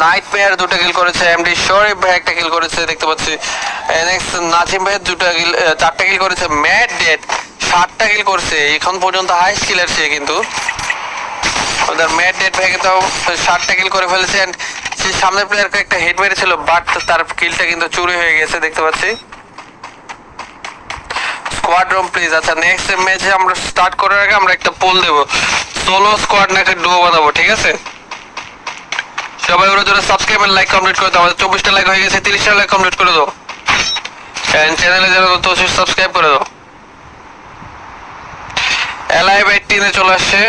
Nightmare 2টা কিল করেছে, MD শরীফ ভাই 1টা কিল করেছে দেখতে পাচ্ছি, এনএক্স নাজিম ভাই 2টা কিল 4টা কিল করেছে, ম্যাড ডেড 7টা কিল করছে, এখন পর্যন্ত হাইস্ট কিলার সে কিন্তু ওদের ম্যাড ডেড ভাই কিন্তু 7টা কিল করে ফেলেছে এন্ড সে সামনের প্লেয়ারকে একটা হেড মেরেছিল বাট তার কিলটা কিন্তু চুরি হয়ে গেছে দেখতে পাচ্ছি। Squad room please. আচ্ছা নেক্সট ম্যাচে আমরা স্টার্ট করার আগে আমরা একটা পোল দেব, সোলো স্কোয়াড নাকি ডুও বানাবো, ঠিক আছে? সবাই ওরা যারা সাবস্ক্রাইব আর লাইক কমপ্লিট করে দাও, আমাদের 24টা লাইক হয়ে গেছে, 30টা লাইক কমপ্লিট করে দাও এন্ড চ্যানেলে যারা নতুন আছে সাবস্ক্রাইব করে দাও। এলাইভ 18 এ চলে আসছে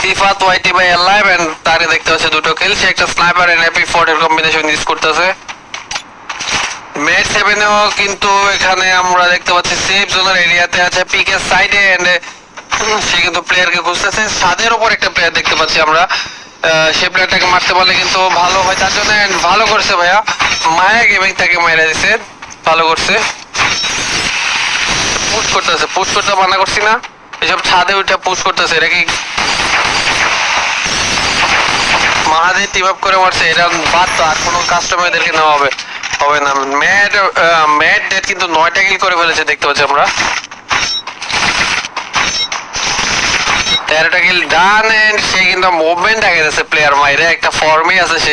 সিফাত ওয়াইটি বাই এলাইভ এন্ড তারে দেখতে পাচ্ছে 2টো কিল, সে একটা sniper and AP 40 combination use করতেছে। মেড 7এও কিন্তু এখানে আমরা দেখতে পাচ্ছি সেফ জোনের এরিয়াতে আছে পিকের সাইডে এন্ড সে কিন্তু প্লেয়ারকে খুঁজতেছে, ছাদের উপর একটা প্লেয়ার দেখতে পাচ্ছি আমরা, সে প্লেয়ারটাকে মারতে পারলে কিন্তু ভালো হয় তার জন্য। ভালো করছে ভাইয়া, মায়া গেমিং তাকে মেরে দিছে, ভালো করছে। পুশ করতেছে, পুশ করতে মানা করছি না, এসব ছাদে উঠে পুশ করতেছে, এটা কি মাহাদি টিম আপ করে মারছে, এটা বাদ তো আর কোনো কাস্টমারদেরকে নেওয়া হবে হবে না। ম্যাড ম্যাড ডেড কিন্তু 9টা কিল করে ফেলেছে দেখতে পাচ্ছি আমরা, 13টা কিল ডান এন্ড সে কিন্তু মুভমেন্ট আগে যাচ্ছে প্লেয়ার মাইরে, একটা ফর্মে আছে সে।